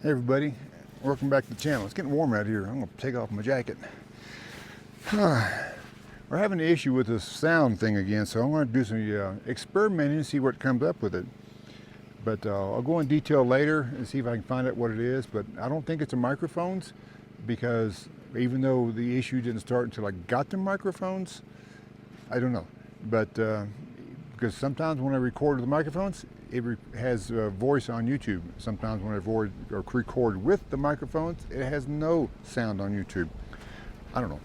Hey everybody, welcome back to the channel. It's getting warm out here. I'm going to take off my jacket. We're having an issue with the sound thing again, so I'm going to do some experimenting and see what comes up with it. But I'll go in detail later and see if I can find out what it is. But I don't think it's the microphones, because even though the issue didn't start until I got the microphones, I don't know. But because sometimes when I record with the microphones, it has voice on YouTube. Sometimes when I record with the microphones, it has no sound on YouTube. I don't know.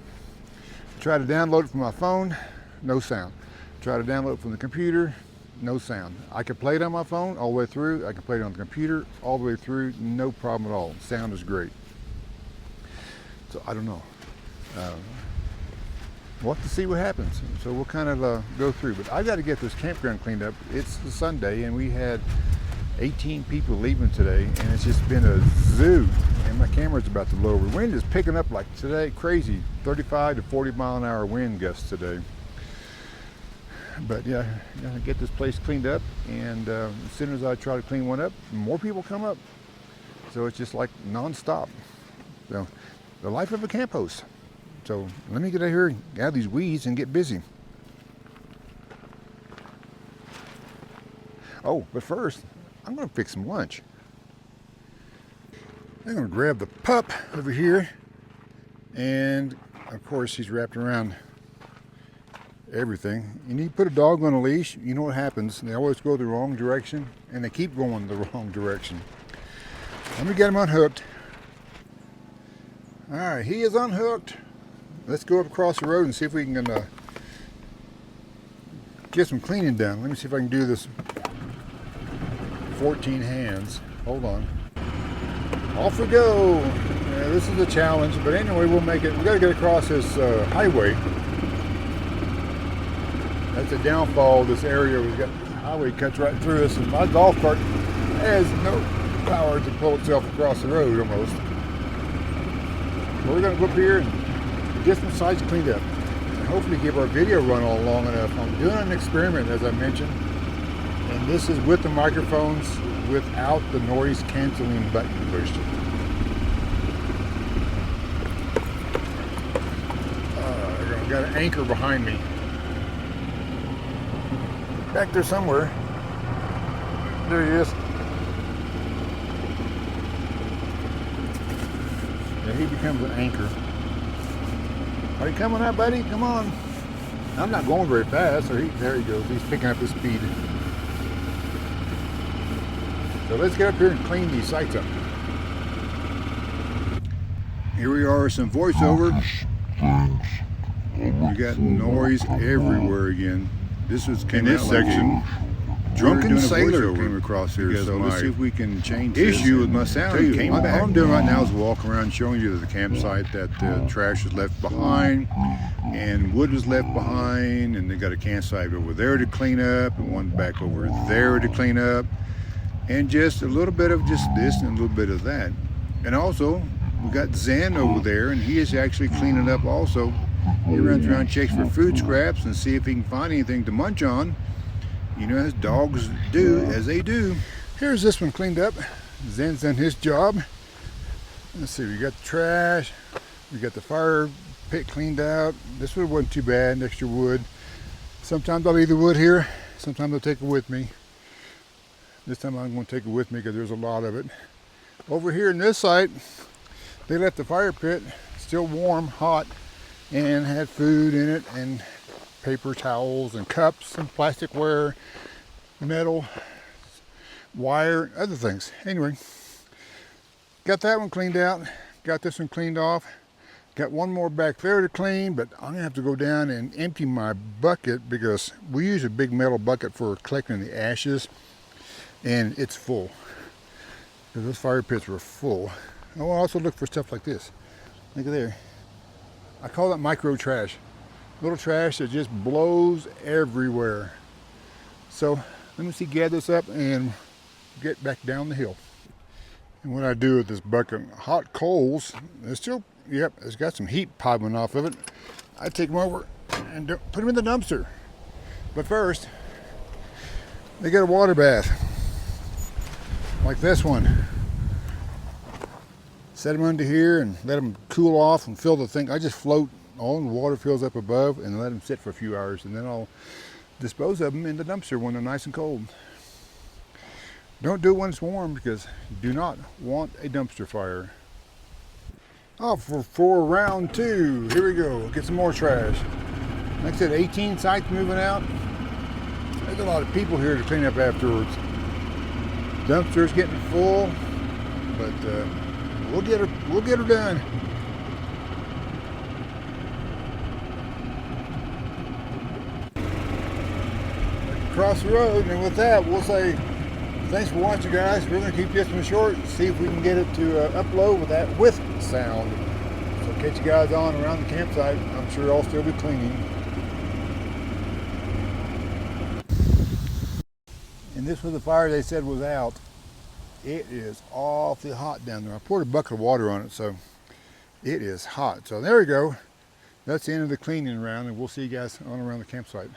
Try to download it from my phone, no sound. Try to download it from the computer, no sound. I can play it on my phone all the way through. I can play it on the computer all the way through, no problem at all. Sound is great. So I don't know. We'll have to see what happens. So we'll kind of go through. But I got to get this campground cleaned up. It's Sunday, and we had 18 people leaving today, and it's just been a zoo. And my camera's about to blow over. Wind is picking up like today, crazy, 35 to 40 mile an hour wind gusts today. But yeah, gotta get this place cleaned up, and as soon as I try to clean one up, more people come up. So it's just like non-stop. So the life of a camp host. So let me get out here and get out of these weeds and get busy. Oh, but first, I'm gonna fix some lunch. I'm gonna grab the pup over here, and of course he's wrapped around everything. You need to put a dog on a leash, you know what happens. They always go the wrong direction, and they keep going the wrong direction. Let me get him unhooked. All right, he is unhooked. Let's go up across the road and see if we can get some cleaning done. Let me see if I can do this 14 hands. Hold on. Off we go. Yeah, this is a challenge, but anyway, we'll make it. We got to get across this highway. That's a downfall of this area. We've got the highway cuts right through us, and my golf cart has no power to pull itself across the road almost. But we're going to go up here and get some sites cleaned up, and hopefully keep our video run all long enough. I'm doing an experiment, as I mentioned, and this is with the microphones without the noise canceling button pushed. I got an anchor behind me. Back there somewhere. There he is. Yeah, he becomes an anchor. Are you coming out, buddy? Come on. I'm not going very fast. Or there he goes. He's picking up his speed. So let's get up here and clean these sites up. Here we are, some voiceover. We got noise everywhere again. This was in this section. Drunken Sailor came across here, so let's see if we can change this. Issue with my sound came back. All I'm doing right now is walking around showing you the campsite, that trash is left behind and wood was left behind, and they got a campsite over there to clean up and one back over there to clean up, and just a little bit of just this and a little bit of that. And also we got Zen over there, and he is actually cleaning up also. He runs around, checks for food scraps and see if he can find anything to munch on. You know, as dogs do, as they do. Here's this one cleaned up. Zen's done his job. Let's see, we got the trash. We got the fire pit cleaned out. This one wasn't too bad, extra wood. Sometimes I'll leave the wood here. Sometimes I'll take it with me. This time I'm going to take it with me because there's a lot of it. Over here in this site, they left the fire pit still warm, hot, and had food in it, and paper towels and cups and plasticware, metal, wire, other things. Anyway, got that one cleaned out, got this one cleaned off, got one more back there to clean, but I'm gonna have to go down and empty my bucket because we use a big metal bucket for collecting the ashes, and it's full. Because those fire pits were full. I will also look for stuff like this. Look at there. I call that micro trash. Little trash that just blows everywhere. So let me gather this up and get back down the hill. And what I do with this bucket, hot coals, it's still, yep, it's got some heat popping off of it. I take them over and put them in the dumpster. But first, they get a water bath like this one. set them under here and let them cool off and fill the thing. I just float on, the water fills up above, and let them sit for a few hours, and then I'll dispose of them in the dumpster when they're nice and cold. Don't do it when it's warm, because you do not want a dumpster fire. Oh, for round 2, here we go. Get some more trash. Like I said, 18 sites moving out. There's a lot of people here to clean up afterwards. Dumpster's getting full, but we'll get her done. Across the road, and with that, we'll say thanks for watching, guys. We're going to keep this one short and see if we can get it to upload with sound. So catch you guys on around the campsite. I'm sure I'll still be cleaning. And this was the fire they said was out. It is awfully hot down there. I poured a bucket of water on it, so it is hot. So there we go. That's the end of the cleaning round, and we'll see you guys on around the campsite.